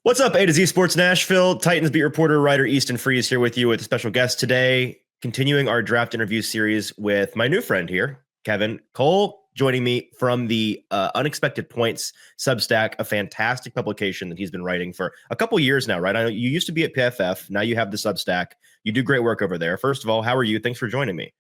What's up, A to Z Sports Nashville? Titans beat reporter, writer Easton Freeze here with you with a special guest today, continuing our draft interview series with my new friend here, Kevin Cole, joining me from the Unexpected Points Substack, a fantastic publication that he's been writing for a couple years now, right? I know you used to be at PFF. Now you have the Substack. You do great work over there. First of all, how are you? Thanks for joining me.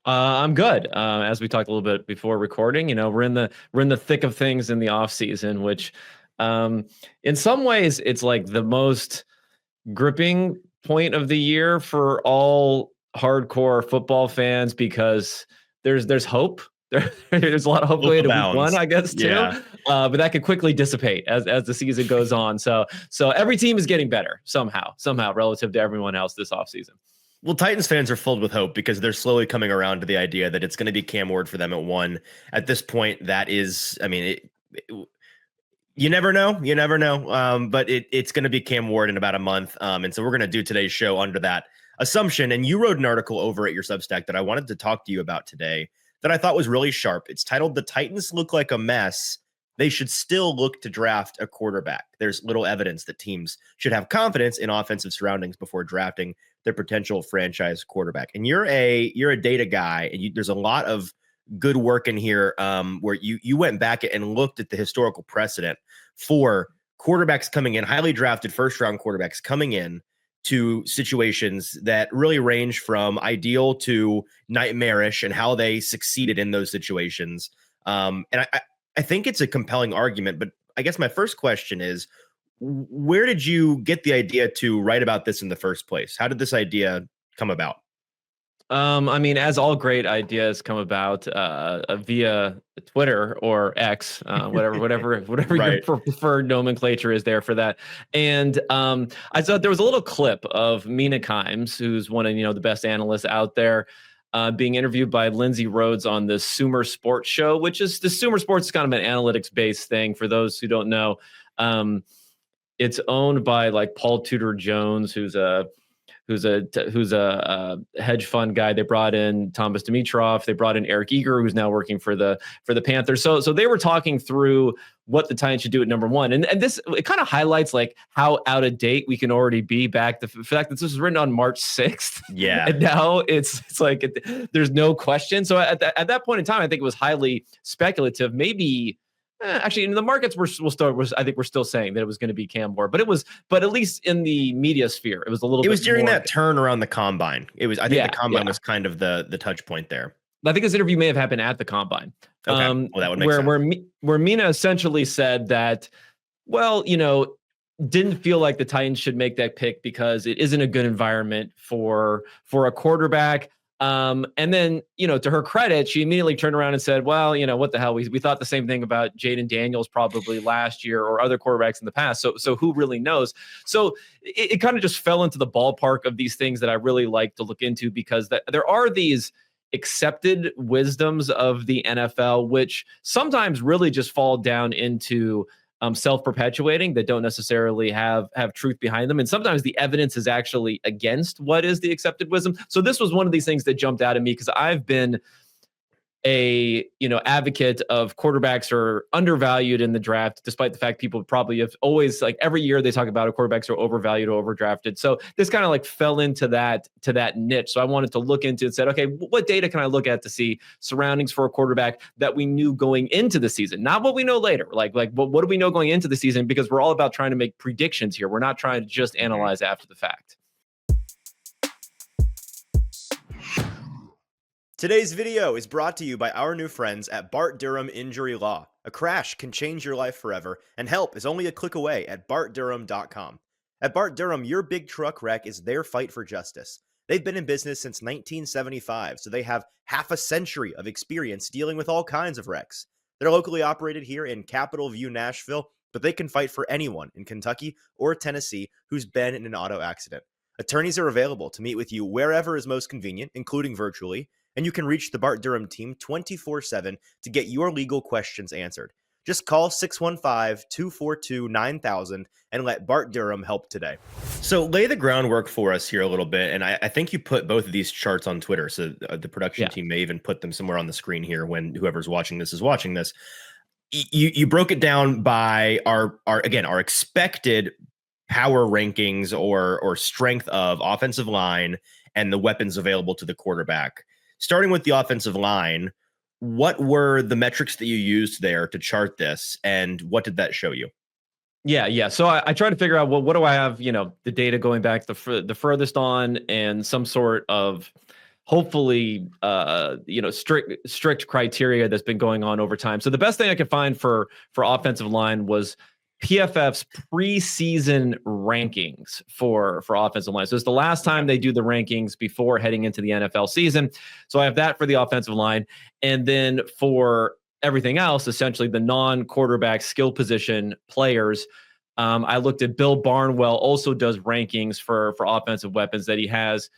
I'm good. As we talked a little bit before recording, we're in the thick of things in the off season, which in some ways it's like the most gripping point of the year for all hardcore football fans because there's hope. There's a lot of hope going into week one, I guess, too. Yeah. But that could quickly dissipate as the season goes on. So every team is getting better somehow relative to everyone else this offseason. Well, Titans fans are filled with hope because they're slowly coming around to the idea that it's going to be Cam Ward for them at one. At this point, that is, I mean, you never know. You never know. But it's going to be Cam Ward in about a month. And so we're going to do today's show under that assumption. And you wrote an article over at your Substack that I wanted to talk to you about today that I thought was really sharp. It's titled, "The Titans Look Like a Mess. They should still look to draft a quarterback. There's little evidence that teams should have confidence in offensive surroundings before drafting their potential franchise quarterback." And you're a data guy, and there's a lot of good work in here where you went back and looked at the historical precedent for quarterbacks coming in, highly drafted first round quarterbacks coming in to situations that really range from ideal to nightmarish and how they succeeded in those situations. And I think it's a compelling argument, but I guess my first question is, where did you get the idea to write about this in the first place? How did this idea come about? I mean, as all great ideas come about via Twitter or X, whatever right. Your preferred nomenclature is there for that. And I thought there was a little clip of Mina Kimes, who's one of the best analysts out there, being interviewed by Lindsay Rhodes on the Sumer Sports show, which is the Sumer Sports is kind of an analytics-based thing. For those who don't know, it's owned by like Paul Tudor Jones, who's a hedge fund guy. They brought in Thomas Dimitroff. They brought in Eric Eager, who's now working for the Panthers. So they were talking through what the Titans should do at number one. And this, it kind of highlights like how out of date we can already be back. The fact that this was written on March 6th. Yeah. And now it's like, there's no question. So at that point in time, I think it was highly speculative. Maybe actually in the markets I think we're still saying that it was going to be Cam Ward, but at least in the media sphere, it was a little bit. It was during that turn around the combine. I think the combine was kind of the touch point there. I think this interview may have happened at the combine. Okay. Well, that would make sense. Where Mina essentially said that, well, didn't feel like the Titans should make that pick because it isn't a good environment for a quarterback. And then, to her credit, she immediately turned around and said, well, what the hell? We thought the same thing about Jaden Daniels probably last year or other quarterbacks in the past. So who really knows? So it kind of just fell into the ballpark of these things that I really like to look into, because there are these accepted wisdoms of the NFL, which sometimes really just fall down into self-perpetuating, that don't necessarily have truth behind them. And sometimes the evidence is actually against what is the accepted wisdom. So this was one of these things that jumped out at me, because I've been a advocate of quarterbacks are undervalued in the draft, despite the fact people probably have always, like, every year they talk about quarterbacks are overvalued or overdrafted. So this kind of like fell into that niche. So I wanted to look into it and said, okay, what data can I look at to see surroundings for a quarterback that we knew going into the season, not what we know later. Like what do we know going into the season? Because we're all about trying to make predictions here. We're not trying to just analyze after the fact. Today's video is brought to you by our new friends at Bart Durham Injury Law. A crash can change your life forever, and help is only a click away at bartdurham.com. At Bart Durham, your big truck wreck is their fight for justice. They've been in business since 1975, so they have half a century of experience dealing with all kinds of wrecks. They're locally operated here in Capitol View, Nashville, but they can fight for anyone in Kentucky or Tennessee who's been in an auto accident. Attorneys are available to meet with you wherever is most convenient, including virtually, and you can reach the Bart Durham team 24/7 to get your legal questions answered. Just call 615-242-9000 and let Bart Durham help today. So lay the groundwork for us here a little bit, and I think you put both of these charts on Twitter, so the production team may even put them somewhere on the screen here when whoever's watching this is watching this. you broke it down by our expected power rankings or strength of offensive line and the weapons available to the quarterback. Starting with the offensive line, what were the metrics that you used there to chart this, and what did that show you? Yeah. So I try to figure out, well, what do I have, the data going back the furthest on, and some sort of hopefully strict criteria that's been going on over time. So the best thing I could find for offensive line was PFF's preseason rankings for offensive line. So it's the last time they do the rankings before heading into the NFL season. So I have that for the offensive line. And then for everything else, essentially the non-quarterback skill position players, I looked at Bill Barnwell also does rankings for offensive weapons that he has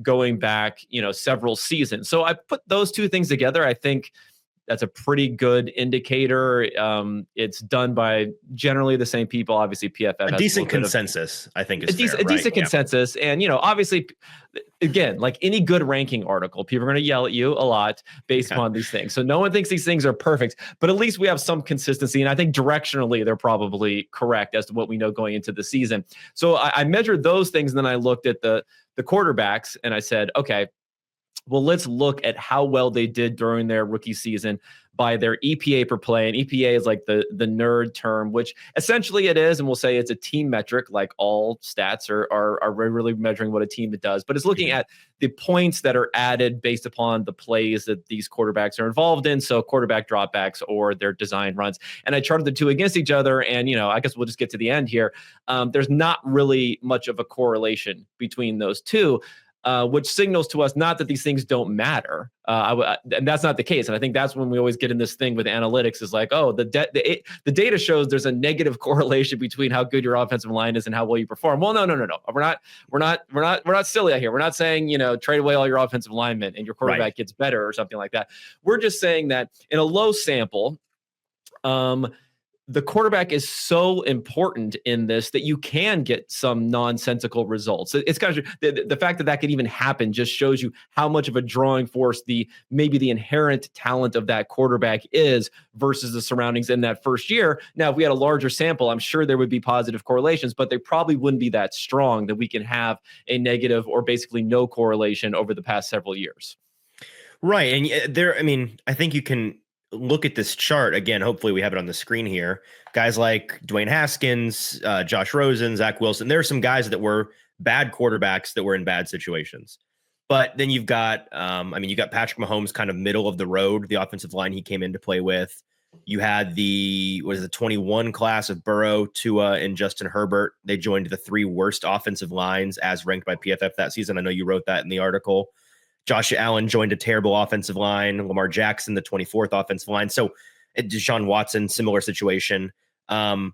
going back, several seasons. So I put those two things together. I think that's a pretty good indicator. It's done by generally the same people. Obviously, PFF a has decent consensus, I think, is a decent consensus. And, obviously, again, like any good ranking article, people are going to yell at you a lot based upon these things. So no one thinks these things are perfect, but at least we have some consistency. And I think directionally, they're probably correct as to what we know going into the season. So I measured those things, and then I looked at the quarterbacks, and I said, okay, well, let's look at how well they did during their rookie season by their EPA per play. And EPA is like the nerd term, which essentially it is. And we'll say it's a team metric, like all stats are really measuring what a team does. But it's looking at the points that are added based upon the plays that these quarterbacks are involved in. So quarterback dropbacks or their design runs. And I charted the two against each other. And, I guess we'll just get to the end here. There's not really much of a correlation between those two. Which signals to us not that these things don't matter, and that's not the case. And I think that's when we always get in this thing with analytics is like, oh, the data shows there's a negative correlation between how good your offensive line is and how well you perform. Well, no. We're not silly out here. We're not saying trade away all your offensive linemen and your quarterback gets better or something like that. We're just saying that in a low sample, the quarterback is so important in this that you can get some nonsensical results. It's kind of the fact that can even happen just shows you how much of a drawing force maybe the inherent talent of that quarterback is versus the surroundings in that first year. Now, if we had a larger sample, I'm sure there would be positive correlations, but they probably wouldn't be that strong that we can have a negative or basically no correlation over the past several years. Right. And I think you can look at this chart again. Hopefully we have it on the screen here. Guys like Dwayne Haskins, Josh Rosen, Zach Wilson. There are some guys that were bad quarterbacks that were in bad situations. But then you've got, you got Patrick Mahomes kind of middle of the road, the offensive line he came in to play with. You had the 21 class of Burrow, Tua, and Justin Herbert. They joined the 3 worst offensive lines as ranked by PFF that season. I know you wrote that in the article. Josh Allen joined a terrible offensive line. Lamar Jackson, the 24th offensive line. So Deshaun Watson, similar situation. I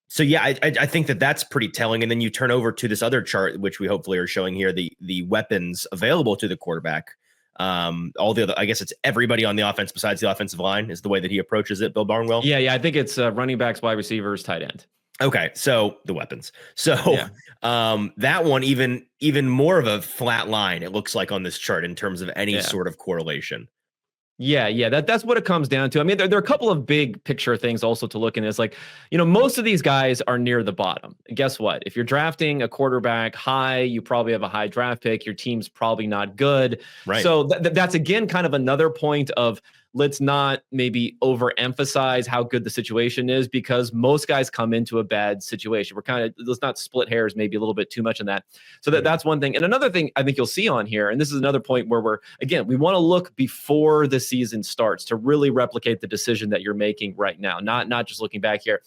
think that's pretty telling. And then you turn over to this other chart, which we hopefully are showing here, the weapons available to the quarterback. All the other, I guess it's everybody on the offense besides the offensive line is the way that he approaches it, Bill Barnwell. Yeah. I think it's running backs, wide receivers, tight end. Okay, so the weapons. So that one even more of a flat line, it looks like on this chart in terms of any sort of correlation. Yeah. That's what it comes down to. I mean, there are a couple of big picture things also to look in. It's like, most of these guys are near the bottom. And guess what? If you're drafting a quarterback high, you probably have a high draft pick. Your team's probably not good. Right. So that's again kind of another point of let's not maybe overemphasize how good the situation is because most guys come into a bad situation. Let's not split hairs maybe a little bit too much in that. So that's one thing. And another thing I think you'll see on here, and this is another point where we want to look before the season starts to really replicate the decision that you're making right now, not just looking back here.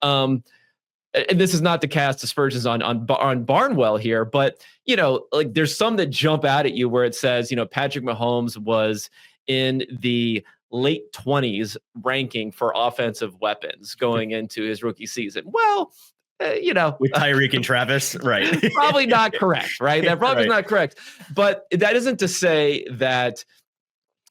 And this is not to cast aspersions on Barnwell here, but like there's some that jump out at you where it says, Patrick Mahomes was in the late 20s ranking for offensive weapons going into his rookie season. Well, with Tyreek and Travis, right? Probably not correct, right? That probably is not correct. But that isn't to say that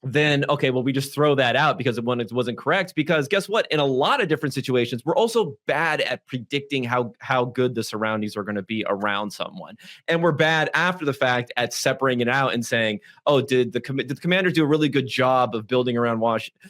then okay, well, we just throw that out because it wasn't correct. Because guess what? In a lot of different situations, we're also bad at predicting how good the surroundings are going to be around someone, and we're bad after the fact at separating it out and saying, "Oh, did the Commanders do a really good job of building around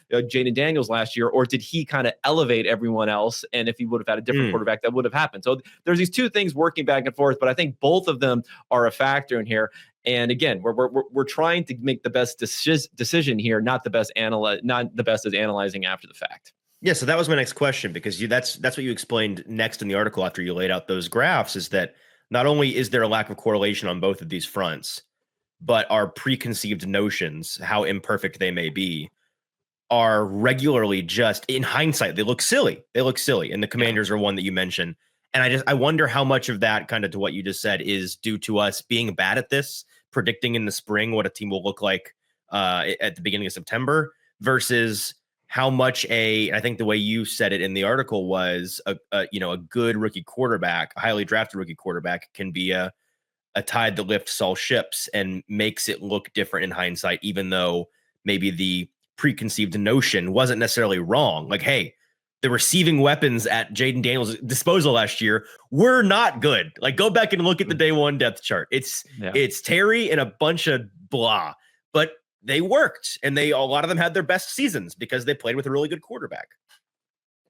Jaden Daniels last year, or did he kind of elevate everyone else? And if he would have had a different quarterback, that would have happened." So there's these two things working back and forth, but I think both of them are a factor in here. And again, we're trying to make the best decision here, not the best as analyzing after the fact. Yeah, so that was my next question, because that's what you explained next in the article after you laid out those graphs, is that not only is there a lack of correlation on both of these fronts, but our preconceived notions, how imperfect they may be, are regularly, just in hindsight, they look silly. And the Commanders are one that you mentioned. And I wonder how much of that, kind of to what you just said, is due to us being bad at this, predicting in the spring what a team will look like at the beginning of September, versus how much I think the way you said it in the article was a good rookie quarterback, a highly drafted rookie quarterback, can be a tide that lifts all ships and makes it look different in hindsight, even though maybe the preconceived notion wasn't necessarily wrong. Like, hey, the receiving weapons at Jaden Daniels' disposal last year were not good. Like, go back and look at the day one depth chart. It's Terry and a bunch of blah, but they worked, and a lot of them had their best seasons because they played with a really good quarterback.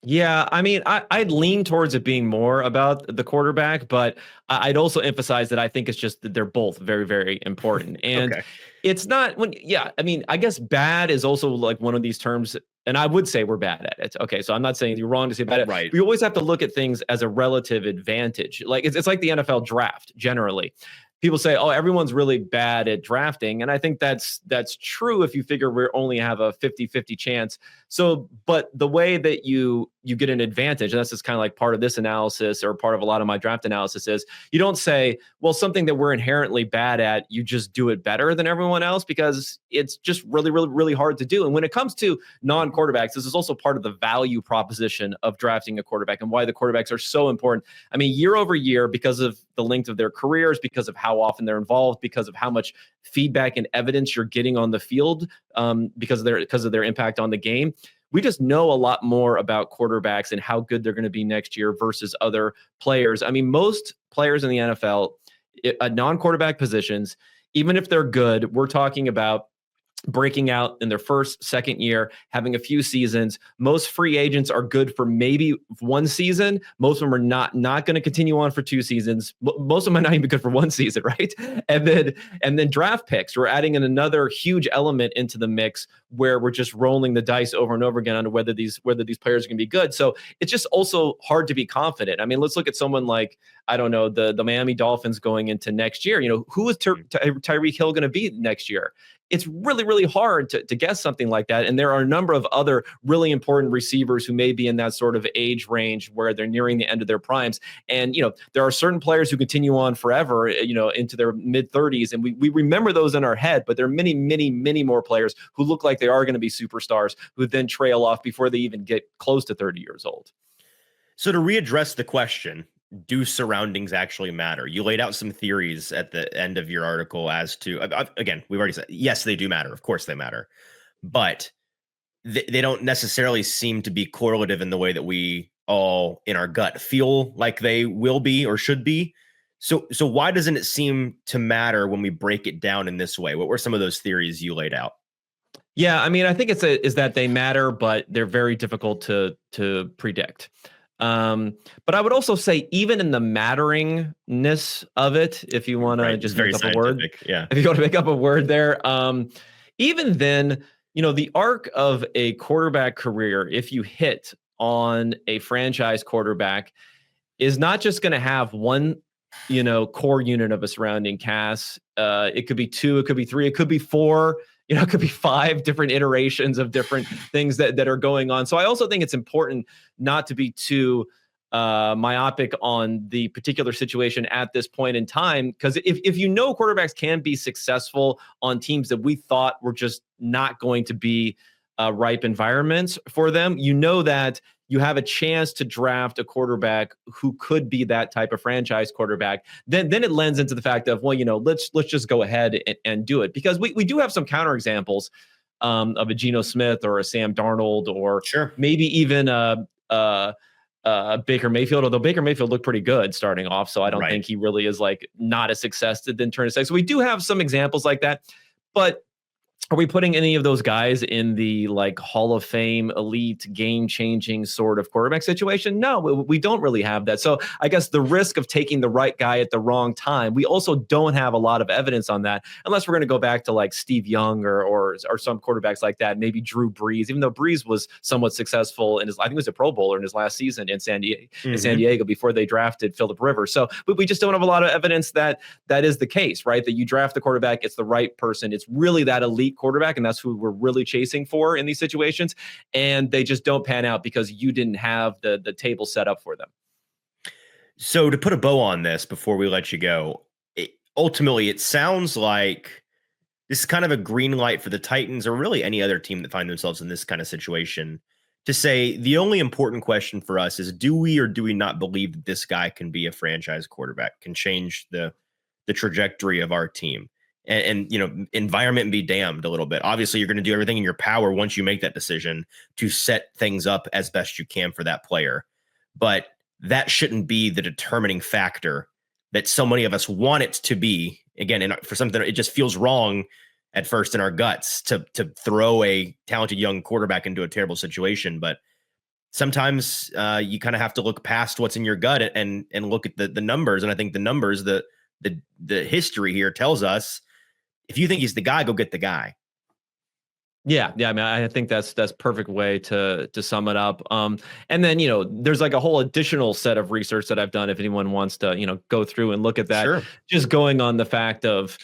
Yeah, I mean, I'd lean towards it being more about the quarterback, but I'd also emphasize that I think it's just that they're both very, very important. And it's not I mean, I guess bad is also like one of these terms, and I would say we're bad at it. Okay, so I'm not saying you're wrong to say bad at it. Right. We always have to look at things as a relative advantage. Like it's like the NFL draft generally. People say, "Oh, everyone's really bad at drafting." And I think that's true if you figure we only have a 50-50 chance. So, but the way that you get an advantage, and that's just kind of like part of this analysis, or part of a lot of my draft analysis, is you don't say, well, something that we're inherently bad at, you just do it better than everyone else, because it's just really, really, really hard to do. And when it comes to non-quarterbacks, this is also part of the value proposition of drafting a quarterback and why the quarterbacks are so important. I mean, year over year, because of the length of their careers, because of how often they're involved, because of how much feedback and evidence you're getting on the field, because of their impact on the game, we just know a lot more about quarterbacks and how good they're going to be next year versus other players. I mean, most players in the NFL at non-quarterback positions, even if they're good, we're talking about breaking out in their first, second year, having a few seasons. Most free agents are good for maybe one season. Most of them are not going to continue on for 2 seasons. Most of them are not even good for 1 season, right? And then draft picks. We're adding in another huge element into the mix where we're just rolling the dice over and over again on whether these players are going to be good. So it's just also hard to be confident. I mean, let's look at someone like, I don't know, the Miami Dolphins going into next year. You know, who is Tyreek Hill going to be next year? It's really, really hard to guess something like that. And there are a number of other really important receivers who may be in that sort of age range where they're nearing the end of their primes. And, you know, there are certain players who continue on forever, you know, into their mid-30s. And we remember those in our head, but there are many, many, many more players who look like they are going to be superstars who then trail off before they even get close to 30 years old. So to readdress the question, do surroundings actually matter? You laid out some theories at the end of your article as to, again, we've already said, yes, they do matter. Of course they matter, but they don't necessarily seem to be correlative in the way that we all in our gut feel like they will be or should be. So why doesn't it seem to matter when we break it down in this way? What were some of those theories you laid out? Yeah, I mean, I think is that they matter, but they're very difficult to predict. But I would also say, even in the matteringness of it, if you want to just make up a word, if you want to make up a word there, even then, you know, the arc of a quarterback career, if you hit on a franchise quarterback, is not just going to have one, you know, core unit of a surrounding cast. It could be 2, it could be 3, it could be 4. You know, it could be 5 different iterations of different things that are going on. So I also think it's important not to be too myopic on the particular situation at this point in time, because if you know quarterbacks can be successful on teams that we thought were just not going to be ripe environments for them, you know that you have a chance to draft a quarterback who could be that type of franchise quarterback. Then it lends into the fact of, well, you know, let's just go ahead and do it, because we do have some counterexamples. of a Geno Smith or a Sam Darnold or Sure. maybe even Baker Mayfield, although Baker Mayfield looked pretty good starting off. So I don't think he really is like not a success to then turn to sex. So we do have some examples like that, but are we putting any of those guys in the like Hall of Fame, elite, game-changing sort of quarterback situation? No, we don't really have that. So I guess the risk of taking the right guy at the wrong time, we also don't have a lot of evidence on that, unless we're going to go back to like Steve Young or some quarterbacks like that, maybe Drew Brees, even though Brees was somewhat successful in his, I think he was a Pro Bowler in his last season in San Diego before they drafted Phillip Rivers. So we just don't have a lot of evidence that is the case, right? That you draft the quarterback, it's the right person. It's really that elite quarterback, and that's who we're really chasing for in these situations, and they just don't pan out because you didn't have the table set up for them. So to put a bow on this before we let you go, ultimately it sounds like this is kind of a green light for the Titans or really any other team that find themselves in this kind of situation to say the only important question for us is, do we or do we not believe that this guy can be a franchise quarterback, can change the trajectory of our team? And environment be damned a little bit. Obviously, you're going to do everything in your power once you make that decision to set things up as best you can for that player. But that shouldn't be the determining factor that so many of us want it to be. Again, and for something, it just feels wrong at first in our guts to throw a talented young quarterback into a terrible situation. But sometimes you kind of have to look past what's in your gut and look at the numbers. And I think the numbers, the history here tells us, if you think he's the guy, go get the guy. Yeah. I mean, I think that's perfect way to sum it up. And then, there's like a whole additional set of research that I've done. If anyone wants to, go through and look at that, Sure. Just going on the fact of,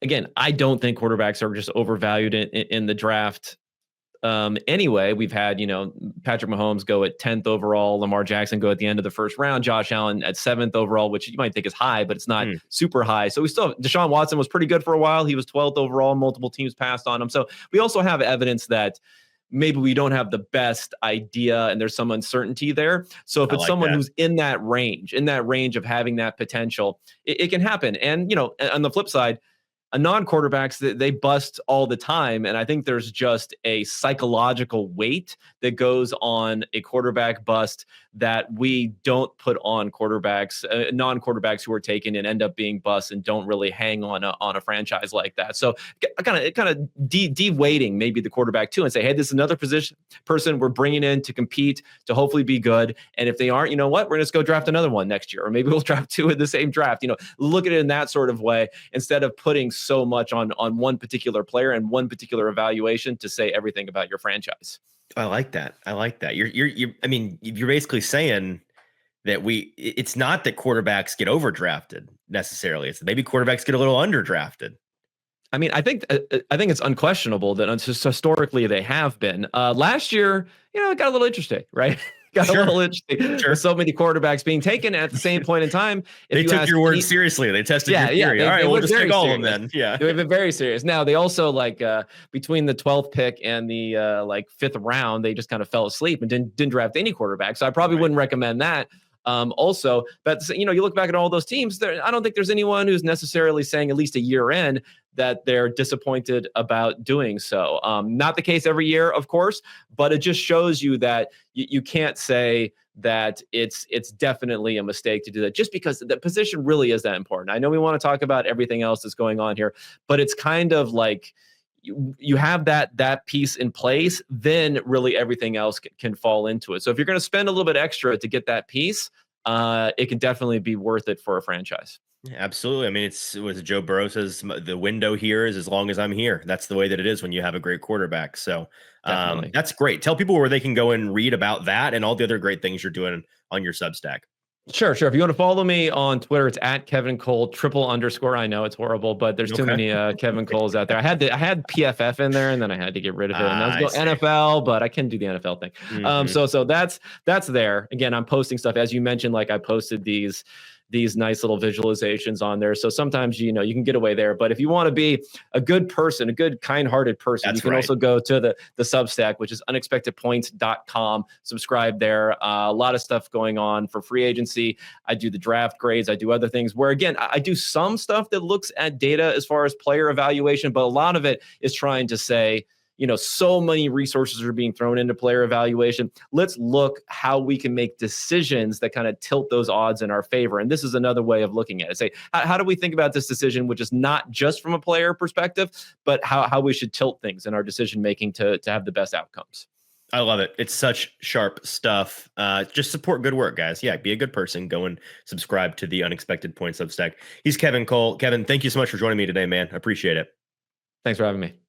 again, I don't think quarterbacks are just overvalued in the draft. Anyway, we've had, Patrick Mahomes go at 10th overall, Lamar Jackson go at the end of the first round, Josh Allen at 7th overall, which you might think is high, but it's not super high. So we still have, Deshaun Watson was pretty good for a while. He was 12th overall. Multiple teams passed on him. So we also have evidence that maybe we don't have the best idea and there's some uncertainty there. So if it's someone who's in that range of having that potential, it can happen. And, on the flip side, non-quarterbacks, they bust all the time. And I think there's just a psychological weight that goes on a quarterback bust that we don't put on quarterbacks, non-quarterbacks who are taken and end up being busts and don't really hang on a franchise like that. So kind of de-weighting maybe the quarterback too and say, hey, this is another person we're bringing in to compete, to hopefully be good. And if they aren't, you know what, we're going to go draft another one next year, or maybe we'll draft two in the same draft. Look at it in that sort of way instead of putting so much on one particular player and one particular evaluation to say everything about your franchise. I like that. You're basically saying that it's not that quarterbacks get overdrafted necessarily. It's that maybe quarterbacks get a little underdrafted. I mean, I think it's unquestionable that historically they have been. Last year, it got a little interesting, right? A little interesting. With so many quarterbacks being taken at the same point in time. They took your word seriously. They tested your theory. All right, we'll just take all of them then. Yeah. They've been very serious. Now, they also between the 12th pick and the 5th round, they just kind of fell asleep and didn't draft any quarterback. So I probably wouldn't recommend that. Also, but you look back at all those teams, I don't think there's anyone who's necessarily saying at least a year in that they're disappointed about doing so. Not the case every year, of course, but it just shows you that you can't say that it's definitely a mistake to do that just because the position really is that important. I know we want to talk about everything else that's going on here, but it's kind of like you have that piece in place, then really everything else can fall into it. So if you're going to spend a little bit extra to get that piece, it can definitely be worth it for a franchise. Yeah, absolutely. I mean, it was Joe Burrow says the window here is as long as I'm here. That's the way that it is when you have a great quarterback. So that's great. Tell people where they can go and read about that and all the other great things you're doing on your Substack. Sure. If you want to follow me on Twitter, it's at Kevin Cole _. I know it's horrible, but there's too many Kevin Coles out there. I had PFF in there, and then I had to get rid of it. And I was going NFL, but I couldn't do the NFL thing. So that's there. Again, I'm posting stuff as you mentioned. Like I posted these nice little visualizations on there. So sometimes, you can get away there, but if you want to be a good person, a good kind-hearted person, you can also go to the Substack, which is unexpectedpoints.com. Subscribe there. A lot of stuff going on for free agency. I do the draft grades. I do other things where, again, I do some stuff that looks at data as far as player evaluation, but a lot of it is trying to say, so many resources are being thrown into player evaluation. Let's look how we can make decisions that kind of tilt those odds in our favor. And this is another way of looking at it. Say, how do we think about this decision, which is not just from a player perspective, but how we should tilt things in our decision making to have the best outcomes. I love it. It's such sharp stuff. Just support good work, guys. Yeah, be a good person. Go and subscribe to the Unexpected Points Substack. He's Kevin Cole. Kevin, thank you so much for joining me today, man. I appreciate it. Thanks for having me.